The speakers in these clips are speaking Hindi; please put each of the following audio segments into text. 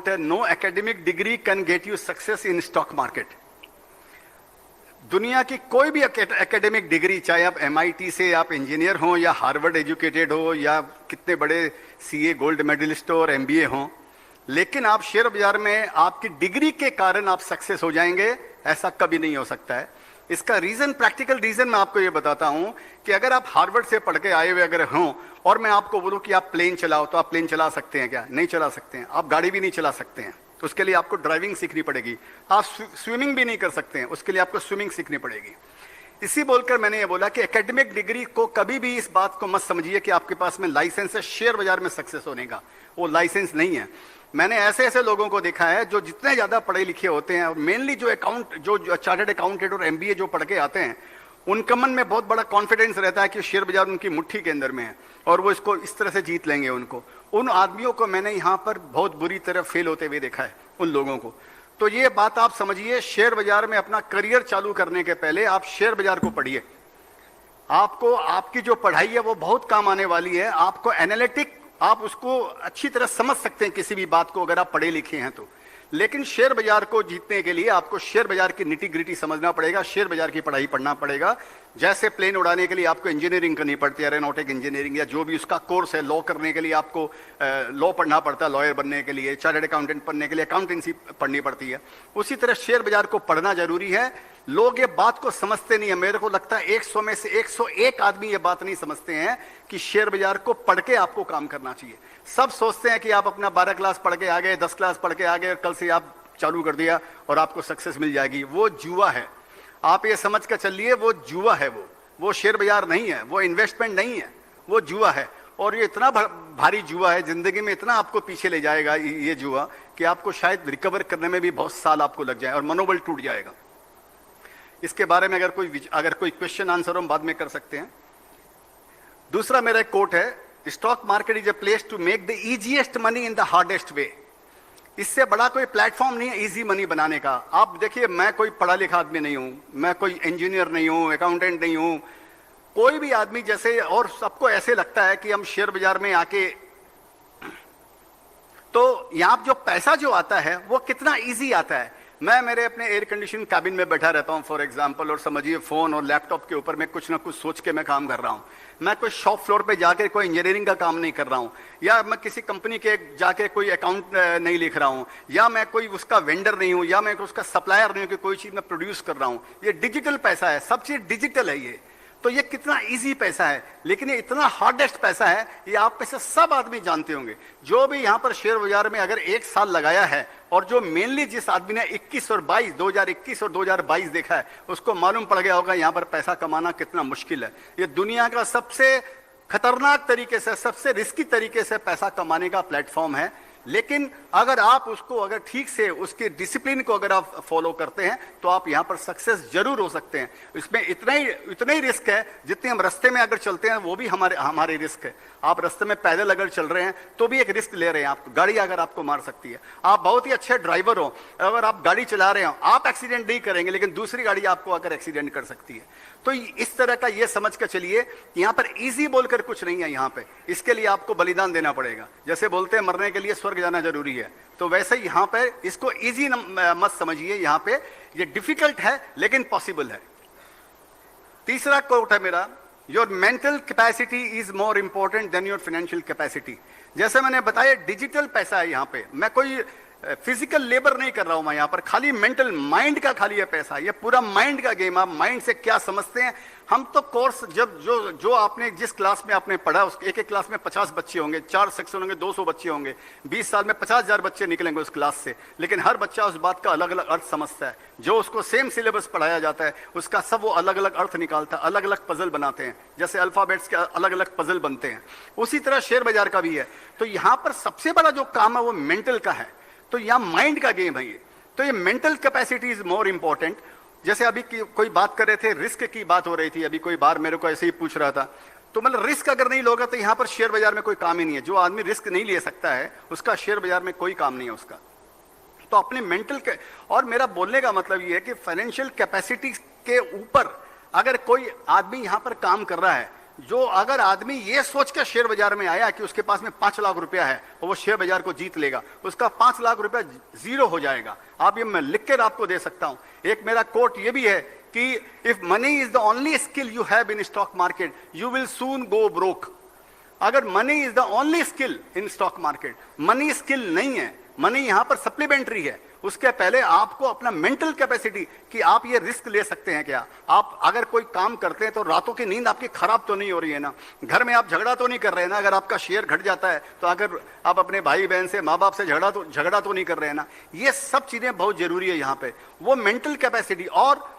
कोट है, no academic degree can get you success in stock market. दुनिया की कोई भी एकेडमिक डिग्री, चाहे आप MIT से आप इंजीनियर हो या हार्वर्ड एजुकेटेड हो या कितने बड़े CA गोल्ड मेडलिस्ट हो और MBA हो, लेकिन आप शेयर बाजार में आपकी डिग्री के कारण आप सक्सेस हो जाएंगे, ऐसा कभी नहीं हो सकता है। इसका रीजन, प्रैक्टिकल रीजन मैं आपको ये बताता हूं कि अगर आप हार्वर्ड से पढ़ के आए हुए अगर हों और मैं आपको बोलूं कि आप प्लेन चलाओ, तो आप प्लेन चला सकते हैं क्या? नहीं चला सकते हैं। आप गाड़ी भी नहीं चला सकते हैं, तो उसके लिए आपको ड्राइविंग सीखनी पड़ेगी। आप स्विमिंग भी नहीं कर सकते हैं, उसके लिए आपको स्विमिंग सीखनी पड़ेगी। इसी बोलकर मैंने ये बोला कि एकेडमिक डिग्री को कभी भी इस बात को मत समझिए कि आपके पास में लाइसेंस है शेयर बाजार में सक्सेस होने का, वो लाइसेंस नहीं है। मैंने ऐसे ऐसे लोगों को देखा है जो जितने ज्यादा पढ़े लिखे होते हैं, और मेनली जो चार्टर्ड अकाउंटेंट और MBA जो पढ़ के आते हैं, उनके मन में बहुत बड़ा कॉन्फिडेंस रहता है कि शेयर बाजार उनकी मुट्ठी के अंदर में है और वो इसको इस तरह से जीत लेंगे। उन आदमियों को मैंने यहाँ पर बहुत बुरी तरह फेल होते हुए देखा है, उन लोगों को। तो ये बात आप समझिए, शेयर बाजार में अपना करियर चालू करने के पहले आप शेयर बाजार को पढ़िए। आपको आपकी जो पढ़ाई है वो बहुत काम आने वाली है। आपको एनालिटिक, आप उसको अच्छी तरह समझ सकते हैं किसी भी बात को अगर आप पढ़े लिखे हैं तो। लेकिन शेयर बाजार को जीतने के लिए आपको शेयर बाजार की निटी ग्रिटी समझना पड़ेगा, शेयर बाजार की पढ़ाई पढ़ना पड़ेगा। जैसे प्लेन उड़ाने के लिए आपको इंजीनियरिंग करनी पड़ती है, एरोनॉटिक इंजीनियरिंग, या जो भी उसका कोर्स है, लॉ करने के लिए आपको लॉ पढ़ना पड़ता है, लॉयर बनने के लिए, चार्टर्ड अकाउंटेंट बनने के लिए अकाउंटेंसी पढ़नी पड़ती है। उसी तरह शेयर बाजार को पढ़ना जरूरी है। लोग ये बात को समझते नहीं है। मेरे को लगता है 100 में से 101 आदमी ये बात नहीं समझते हैं कि शेयर बाजार को पढ़ के आपको काम करना चाहिए। सब सोचते हैं कि आप अपना 12 क्लास पढ़ के आ गए, 10 क्लास पढ़ के आ गए, कल से आप चालू कर दिया और आपको सक्सेस मिल जाएगी। वो जुआ है, आप ये समझ कर चलिए, वो जुआ है। वो शेयर बाजार नहीं है, वो इन्वेस्टमेंट नहीं है, वो जुआ है। और ये इतना भारी जुआ है, जिंदगी में इतना आपको पीछे ले जाएगा ये जुआ कि आपको शायद रिकवर करने में भी बहुत साल आपको लग जाए और मनोबल टूट जाएगा। इसके बारे में अगर कोई क्वेश्चन आंसर हम बाद में कर सकते हैं। दूसरा मेरा एक कोट है, stock market is a place to make the easiest money in the hardest way. इससे बड़ा कोई प्लेटफॉर्म नहीं है इजी मनी बनाने का। आप देखिए, मैं कोई पढ़ा लिखा आदमी नहीं हूं, मैं कोई इंजीनियर नहीं हूं, अकाउंटेंट नहीं हूं, कोई भी आदमी जैसे, और सबको ऐसे लगता है कि हम शेयर बाजार में आके, तो यहां जो पैसा जो आता है वो कितना इजी आता है। मैं मेरे अपने एयर कंडीशन कैबिन में बैठा रहता हूं फॉर एग्जांपल, और समझिए फोन और लैपटॉप के ऊपर मैं कुछ ना कुछ सोच के मैं काम कर रहा हूं। मैं कोई शॉप फ्लोर पे जाके कोई इंजीनियरिंग का काम नहीं कर रहा हूं, या मैं किसी कंपनी के जाके कोई अकाउंट नहीं लिख रहा हूं, या मैं कोई उसका वेंडर नहीं हूं, या मैं उसका सप्लायर नहीं हूं कि कोई चीज मैं प्रोड्यूस कर रहा हूं। ये डिजिटल पैसा है, सब चीज डिजिटल है ये। तो ये कितना इजी पैसा है, लेकिन ये इतना हार्डेस्ट पैसा है, ये आप में से सब आदमी जानते होंगे। जो भी यहां पर शेयर बाजार में अगर 1 साल लगाया है, और जो मेनली जिस आदमी ने 21 और 22 2021 और 2022 देखा है, उसको मालूम पड़ गया होगा यहां पर पैसा कमाना कितना मुश्किल है। ये दुनिया का सबसे खतरनाक तरीके से, सबसे रिस्की तरीके से पैसा कमाने का प्लेटफॉर्म है। लेकिन अगर आप उसको, अगर ठीक से उसके डिसिप्लिन को अगर आप फॉलो करते हैं, तो आप यहां पर सक्सेस जरूर हो सकते हैं। इसमें इतना ही रिस्क है जितने हम रास्ते में अगर चलते हैं वो भी हमारे रिस्क है। आप रास्ते में पैदल अगर चल रहे हैं तो भी एक रिस्क ले रहे हैं आप, गाड़ी अगर आपको मार सकती है। आप बहुत ही अच्छे ड्राइवर हो, अगर आप गाड़ी चला रहे हो, आप एक्सीडेंट नहीं करेंगे, लेकिन दूसरी गाड़ी आपको अगर एक्सीडेंट कर सकती है। तो इस तरह का ये समझ कर चलिए, यहां पर इजी बोलकर कुछ नहीं है। यहां पे इसके लिए आपको बलिदान देना पड़ेगा। जैसे बोलते हैं मरने के लिए स्वर्ग जाना जरूरी है, तो वैसे ही यहां पे इसको इजी मत समझिए। यहां पे ये डिफिकल्ट है लेकिन पॉसिबल है। तीसरा कोट है मेरा, your mental capacity is more important than your financial capacity. जैसे मैंने बताया, डिजिटल पैसा है यहां पे, मैं कोई फिजिकल लेबर नहीं कर रहा हूं मैं यहां पर, खाली मेंटल, माइंड का खाली है पैसा। ये पूरा माइंड का गेम। आप माइंड से क्या समझते हैं। हम तो कोर्स जब जो आपने जिस क्लास में आपने पढ़ा, उस एक क्लास में 50 बच्चे होंगे, 4 सेक्शन होंगे, 200 बच्चे होंगे, 20 साल में 50,000 बच्चे निकलेंगे उस क्लास से। लेकिन हर बच्चा उस बात का अलग अलग अर्थ समझता है। जो उसको सेम सिलेबस पढ़ाया जाता है उसका सब वो अलग अलग अर्थ निकालता है, अलग अलग पजल बनाते हैं। जैसे अल्फाबेट्स के अलग अलग पजल बनते हैं, उसी तरह शेयर बाजार का भी है। तो यहां पर सबसे बड़ा जो काम है वो मेंटल का है। तो यहां माइंड का गेम है ये। तो ये mental capacity is more important. जैसे अभी कोई बात कर रहे थे, रिस्क की बात हो रही थी, अभी कोई बार मेरे को ऐसे ही पूछ रहा था। तो मतलब रिस्क अगर नहीं लोगे तो यहां पर शेयर बाजार में कोई काम ही नहीं है। जो आदमी रिस्क नहीं ले सकता है उसका शेयर बाजार में कोई काम नहीं है उसका। तो अपने मेंटल के, और मेरा बोलने का मतलब ये है कि फाइनेंशियल कैपेसिटी के ऊपर अगर कोई आदमी यहां पर काम कर रहा है, जो अगर आदमी ये सोच के शेयर बाजार में आया कि उसके पास में 5 लाख रुपया है और वो शेयर बाजार को जीत लेगा, उसका 5 लाख रुपया जीरो हो जाएगा। आप ये मैं लिख कर आपको दे सकता हूं। एक मेरा कोट ये भी है कि if money is the only skill you have in stock market you will soon go broke. अगर money is the only skill in stock market, money skill नहीं है, मनी यहां पर सप्लीमेंट्री है। उसके पहले आपको अपना मेंटल कैपेसिटी कि आप ये रिस्क ले सकते हैं क्या। आप अगर कोई काम करते हैं तो रातों की नींद आपकी खराब तो नहीं हो रही है ना, घर में आप झगड़ा तो नहीं कर रहे हैं ना। अगर आपका शेयर घट जाता है तो अगर आप अपने भाई बहन से, माँ बाप से झगड़ा तो नहीं कर रहे हैं ना। ये सब चीजें बहुत जरूरी है यहाँ पे, वो मेंटल कैपेसिटी। और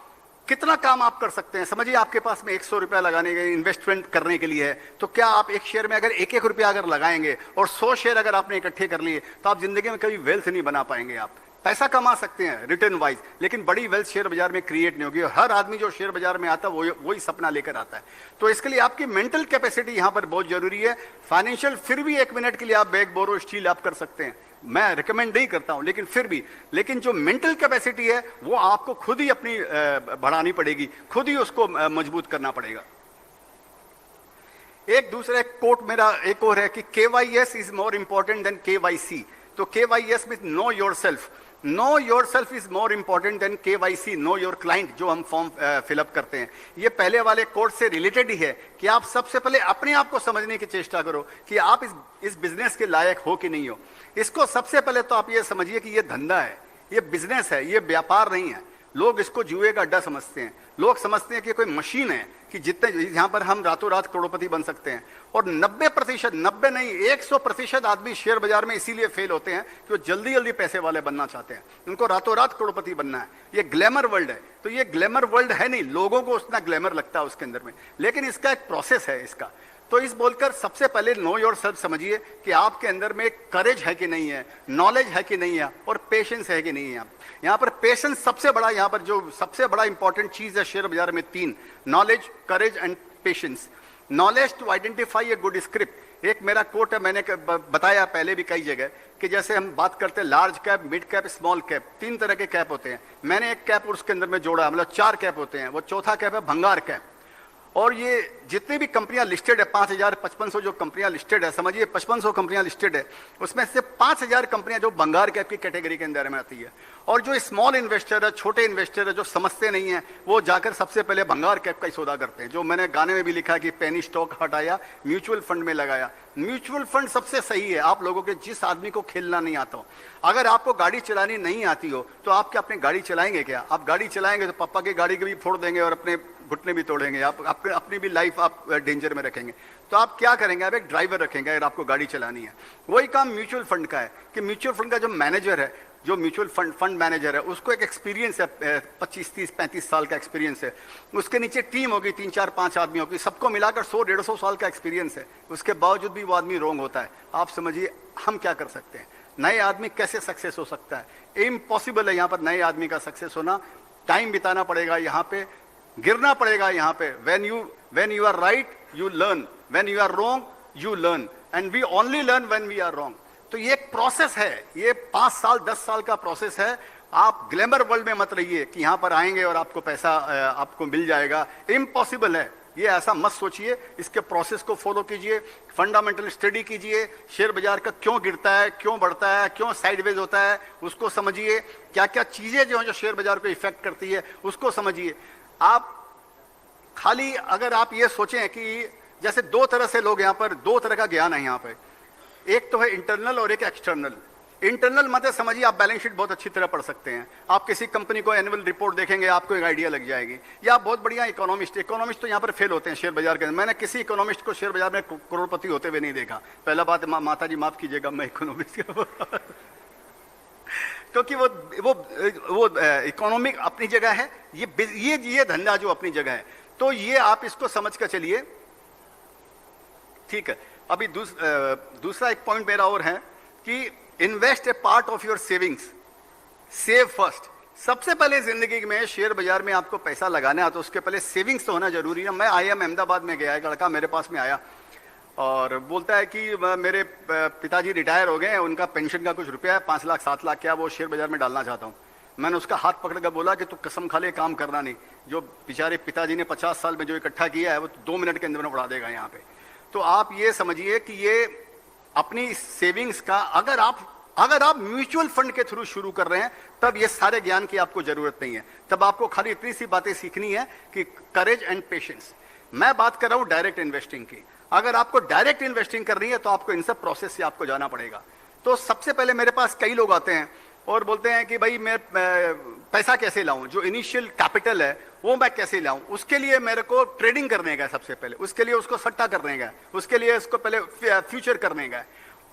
कितना काम आप कर सकते हैं, समझिए आपके पास में 100 रुपया लगाने के इन्वेस्टमेंट करने के लिए है, तो क्या आप एक शेयर में अगर 1-1 रुपया अगर लगाएंगे और 100 शेयर अगर आपने इकट्ठे कर लिए तो आप जिंदगी में कभी वेल्थ नहीं बना पाएंगे। आप पैसा कमा सकते हैं रिटर्न वाइज, लेकिन बड़ी वेल्थ शेयर बाजार में क्रिएट नहीं होगी। और हर आदमी जो शेयर बाजार में आता है वही सपना लेकर आता है। तो इसके लिए आपकी मेंटल कैपेसिटी यहां पर बहुत जरूरी है। फाइनेंशियल फिर भी 1 मिनट के लिए आप बैग बोरो स्टील आप कर सकते हैं, मैं रिकमेंड नहीं करता हूं, लेकिन फिर भी, लेकिन जो मेंटल कैपेसिटी है वो आपको खुद ही अपनी बढ़ानी पड़ेगी, खुद ही उसको मजबूत करना पड़ेगा। एक दूसरा कोट मेरा एक और है कि KYS is more important than KYC। तो KYS mean know yourself, know yourself is more important than KYC, know your client, जो हम फॉर्म फिलअप करते हैं। ये पहले वाले कोर्स से रिलेटेड ही है कि आप सबसे पहले अपने आप को समझने की चेष्टा करो कि आप इस बिजनेस के लायक हो कि नहीं हो। इसको सबसे पहले तो आप ये समझिए कि ये धंधा है, ये बिजनेस है, ये व्यापार नहीं है। लोग इसको जुए का अड्डा समझते हैं, लोग समझते हैं कि कोई मशीन है कि जितने यहां पर हम रातों रात करोड़पति बन सकते हैं। और 90%, 90 नहीं 100% आदमी शेयर बाजार में इसीलिए फेल होते हैं कि वो जल्दी जल्दी पैसे वाले बनना चाहते हैं, उनको रातों रात करोड़पति बनना है। ये ग्लैमर वर्ल्ड है, तो ये ग्लैमर वर्ल्ड है नहीं, लोगों को उतना ग्लैमर लगता है उसके अंदर में, लेकिन इसका एक प्रोसेस है इसका। तो इस बोलकर सबसे पहले नो योर सेल्फ समझिए कि आपके अंदर में करेज है कि नहीं है, नॉलेज है कि नहीं है, और पेशेंस है कि नहीं है। यहां पर पेशेंस सबसे बड़ा, यहां पर जो सबसे बड़ा इंपॉर्टेंट चीज है शेयर बाजार में 3, knowledge, courage and patience. Knowledge to identify a good script. एक मेरा कोट है, मैंने बताया पहले भी कई जगह कि जैसे हम बात करते हैं large cap, mid cap, small cap, 3 तरह के कैप होते हैं। मैंने एक कैप उसके अंदर में जोड़ा, मतलब 4 कैप होते हैं। वो चौथा कैप है भंगार कैप। और ये जितनी भी कंपनियां लिस्टेड है, 5500 जो कंपनियां लिस्टेड है, समझिए 5500 कंपनियां लिस्टेड है, उसमें से 5000 कंपनियां जो भंगार कैप की कैटेगरी के अंदर में आती है। और जो स्मॉल इन्वेस्टर है, छोटे इन्वेस्टर है, जो समझते नहीं है, वो जाकर सबसे पहले भंगार कैप का ही सौदा करते हैं। जो मैंने गाने में भी लिखा है कि पेनी स्टॉक हटाया, म्यूचुअल फंड में लगाया। म्यूचुअल फंड सबसे सही है आप लोगों के, जिस आदमी को खेलना नहीं आता हो। अगर आपको गाड़ी चलानी नहीं आती हो तो आप क्या अपनी गाड़ी चलाएंगे क्या? आप गाड़ी चलाएंगे तो पापा की गाड़ी को भी फोड़ देंगे और अपने घुटने भी तोड़ेंगे, आप अपनी भी लाइफ आप डेंजर में रखेंगे। तो आप क्या करेंगे? आप एक ड्राइवर रखेंगे अगर आपको गाड़ी चलानी है। वही काम म्यूचुअल फंड का है कि म्यूचुअल फंड का जो मैनेजर है, जो म्यूचुअल फंड मैनेजर है, उसको एक एक्सपीरियंस है, 25, 30, 35 साल का एक्सपीरियंस है। उसके नीचे टीम होगी, 3, 4, 5 आदमी होगी, सबको मिलाकर 100-150 साल का एक्सपीरियंस है। उसके बावजूद भी वो आदमी रॉन्ग होता है। आप समझिए हम क्या कर सकते हैं? नए आदमी कैसे सक्सेस हो सकता है? इम्पॉसिबल है यहाँ पर नए आदमी का सक्सेस होना। टाइम बिताना पड़ेगा यहाँ पे, गिरना पड़ेगा यहाँ पे। when you are right you learn, when you are wrong you learn, and we only learn when we are wrong। तो ये एक प्रोसेस है, ये 5 साल 10 साल का प्रोसेस है। आप ग्लैमर वर्ल्ड में मत रहिए कि यहाँ पर आएंगे और आपको पैसा आपको मिल जाएगा, इम्पॉसिबल है। ये ऐसा मत सोचिए, इसके प्रोसेस को फॉलो कीजिए, फंडामेंटल स्टडी कीजिए, शेयर बाजार का क्यों गिरता है, क्यों बढ़ता है, क्यों साइडवेज होता है, उसको समझिए। क्या क्या चीजें जो शेयर बाजार को इफेक्ट करती है उसको समझिए। आप खाली अगर आप ये सोचें कि जैसे 2 तरह से लोग यहाँ पर, 2 तरह का ज्ञान है यहाँ पे, एक तो है इंटरनल और एक एक्सटर्नल। इंटरनल मतलब समझिए आप बैलेंस शीट बहुत अच्छी तरह पढ़ सकते हैं, आप किसी कंपनी को एनुअल रिपोर्ट देखेंगे आपको एक आइडिया लग जाएगी। या आप बहुत बढ़िया इकोनॉमिस्ट तो यहाँ पर फेल होते हैं शेयर बाजार के अंदर। मैंने किसी इकोनॉमिस्ट को शेयर बाजार में करोड़पति होते हुए नहीं देखा। पहला बात, माता जी माफ कीजिएगा, मैं इकोनॉमिस्ट क्योंकि वो इकोनॉमिक अपनी जगह है, ये धंधा जो अपनी जगह है। तो ये आप इसको समझ कर चलिए, ठीक है। अभी दूसरा एक पॉइंट मेरा और है कि invest A part of your savings, save first. सबसे पहले जिंदगी में शेयर बाजार में आपको पैसा लगाना है तो उसके पहले सेविंग्स तो होना जरूरी है। मैं IIM अहमदाबाद में गया, एक लड़का मेरे पास में आया और बोलता है कि मेरे पिताजी रिटायर हो गए हैं, उनका पेंशन का कुछ रुपया है, 5 लाख 7 लाख क्या, वो शेयर बाजार में डालना चाहता हूँ। मैंने उसका हाथ पकड़ कर बोला कि तू कसम खा ले, काम करना नहीं। जो बेचारे पिताजी ने 50 साल में जो इकट्ठा किया है वो 2 मिनट के अंदर में उड़ा देगा यहाँ पे। तो आप ये समझिए कि ये अपनी सेविंग्स का अगर आप म्यूचुअल फंड के थ्रू शुरू कर रहे हैं, तब ये सारे ज्ञान की आपको जरूरत नहीं है। तब आपको खाली इतनी सी बातें सीखनी है कि करेज एंड पेशेंस। मैं बात कर रहा हूं डायरेक्ट इन्वेस्टिंग की। अगर आपको डायरेक्ट इन्वेस्टिंग करनी है तो आपको इन सब प्रोसेस से आपको जाना पड़ेगा। तो सबसे पहले मेरे पास कई लोग आते हैं और बोलते हैं कि भाई मैं पैसा कैसे लाऊं, जो इनिशियल कैपिटल है वो मैं कैसे लाऊं। उसके लिए मेरे को ट्रेडिंग करने का, सबसे पहले उसके लिए उसको सट्टा करने का, उसके लिए उसको पहले फ्यूचर करने का,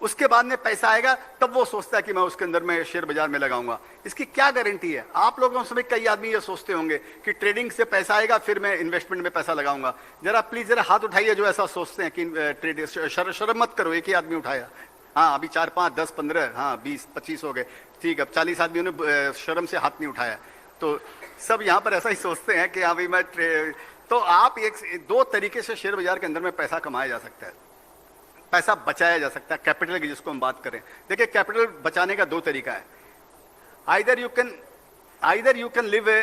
उसके बाद में पैसा आएगा तब वो सोचता है कि मैं उसके अंदर में शेयर बाजार में लगाऊंगा। इसकी क्या गारंटी है? आप लोगों में कई आदमी ये सोचते होंगे कि ट्रेडिंग से पैसा आएगा फिर मैं इन्वेस्टमेंट में पैसा लगाऊंगा। जरा प्लीज जरा हाथ उठाइए जो ऐसा सोचते हैं कि शर्म मत करो। एक ही आदमी उठाया, हाँ अभी 4, 5, 10, 15, हाँ 20, 25 हो गए, ठीक। अब 40 आदमियों ने शर्म से हाथ नहीं उठाया। तो सब यहाँ पर ऐसा ही सोचते हैं कि हाँ भाई मैं तो आप 2 तरीके से शेयर बाजार के अंदर में पैसा कमाया जा सकता है, पैसा बचाया जा सकता है, कैपिटल की जिसको हम बात करें। देखिए कैपिटल बचाने का 2 तरीका है। Either you can live a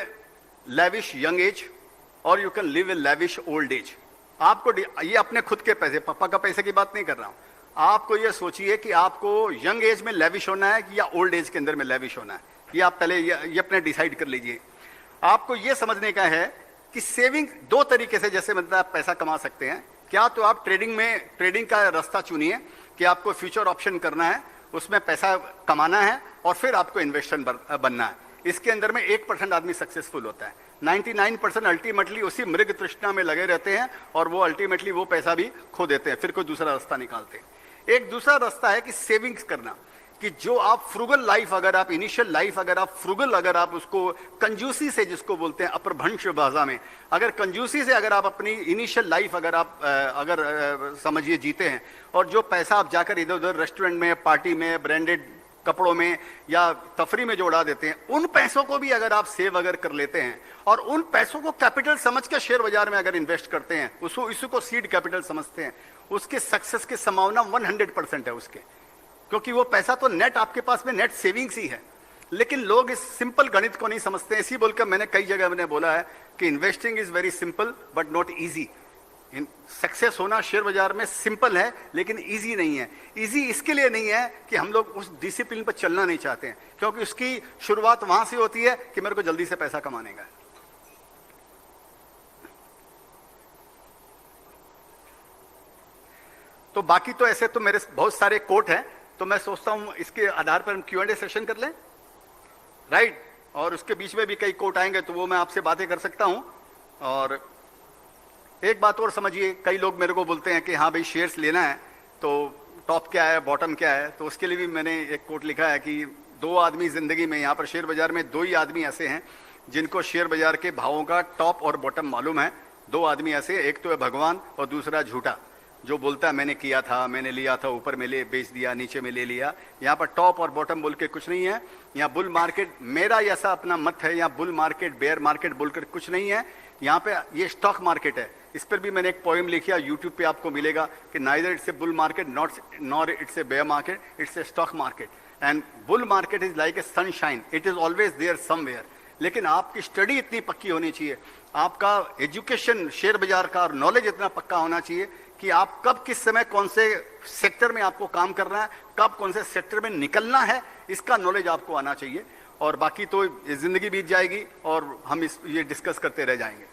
lavish young age और you can live a lavish old age. आपको ये अपने खुद के पैसे, पापा का पैसे की बात नहीं कर रहा हूं। आपको ये सोचिए कि आपको यंग एज में लैविश होना है या ओल्ड एज के अंदर में लैविश होना है। ये आप पहले ये अपने डिसाइड कर लीजिए। आपको ये समझने का है कि सेविंग 2 तरीके से जैसे मतलब आप पैसा कमा सकते हैं। क्या तो आप ट्रेडिंग का रास्ता चुनिए कि आपको फ्यूचर ऑप्शन करना है, उसमें पैसा कमाना है और फिर आपको इन्वेस्टर बनना है। इसके अंदर में 1% आदमी सक्सेसफुल होता है, 99% अल्टीमेटली उसी मृग तृष्णा में लगे रहते हैं और वो अल्टीमेटली वो पैसा भी खो देते हैं, फिर कोई दूसरा रास्ता निकालते हैं। एक दूसरा रास्ता है कि सेविंग्स करना, कि जो आप फ्रूगल लाइफ, अगर आप इनिशियल लाइफ अगर आप उसको कंजूसी से, जिसको बोलते हैं अपभ्रंश भाषा में, अगर कंजूसी से अगर आप अपनी इनिशियल लाइफ अगर समझिए जीते हैं और जो पैसा आप जाकर इधर उधर रेस्टोरेंट में, पार्टी में, ब्रांडेड कपड़ों में या तफरी में जो उड़ा देते हैं, उन पैसों को भी अगर आप सेव अगर कर लेते हैं और उन पैसों को कैपिटल समझ के शेयर बाजार में अगर इन्वेस्ट करते हैं, उसको सीड कैपिटल समझते हैं, उसके सक्सेस की संभावना 100% है उसके, क्योंकि वो पैसा तो नेट आपके पास में नेट सेविंग्स ही है। लेकिन लोग इस सिंपल गणित को नहीं समझते। इसी बोलकर मैंने कई जगह मैंने बोला है कि investing is very simple but not easy. Success होना शेयर बाजार में सिंपल है लेकिन इजी नहीं है। इजी इसके लिए नहीं है कि हम लोग उस डिसिप्लिन पर चलना नहीं चाहते हैं, क्योंकि उसकी शुरुआत वहां से होती है कि मेरे को जल्दी से पैसा कमाने का है। तो बाकी तो ऐसे तो मेरे बहुत सारे कोट हैं, तो मैं सोचता हूं इसके आधार पर हम Q&A सेशन कर लें, राइट। और उसके बीच में भी कई कोट आएंगे तो वो मैं आपसे बातें कर सकता हूं। और एक बात और समझिए, कई लोग मेरे को बोलते हैं कि हाँ भाई शेयर्स लेना है तो टॉप क्या है, बॉटम क्या है। तो उसके लिए भी मैंने एक कोट लिखा है कि 2 आदमी जिंदगी में, यहाँ पर शेयर बाजार में 2 ही आदमी ऐसे हैं जिनको शेयर बाजार के भावों का टॉप और बॉटम मालूम है। 2 आदमी ऐसे, एक तो है भगवान और दूसरा झूठा, जो बोलता है मैंने किया था, मैंने लिया था, ऊपर में ले बेच दिया, नीचे में ले लिया। यहाँ पर टॉप और बॉटम बोल के कुछ नहीं है। यहाँ बुल मार्केट, मेरा ऐसा अपना मत है, यहाँ बुल मार्केट बेयर मार्केट बोलकर कुछ नहीं है। यहाँ पे ये स्टॉक मार्केट है। इस पर भी मैंने एक पोएम लिखी है, यूट्यूब पे आपको मिलेगा कि neither it's a bull market nor it's a bear market, it's a stock market. And bull market is like a sunshine, it is always there somewhere. लेकिन आपकी स्टडी इतनी पक्की होनी चाहिए, आपका एजुकेशन शेयर बाजार का और नॉलेज इतना पक्का होना चाहिए कि आप कब किस समय कौन से सेक्टर में आपको काम करना है, कब कौन से सेक्टर में निकलना है, इसका नॉलेज आपको आना चाहिए। और बाकी तो जिंदगी बीत जाएगी और हम ये डिस्कस करते रह जाएंगे।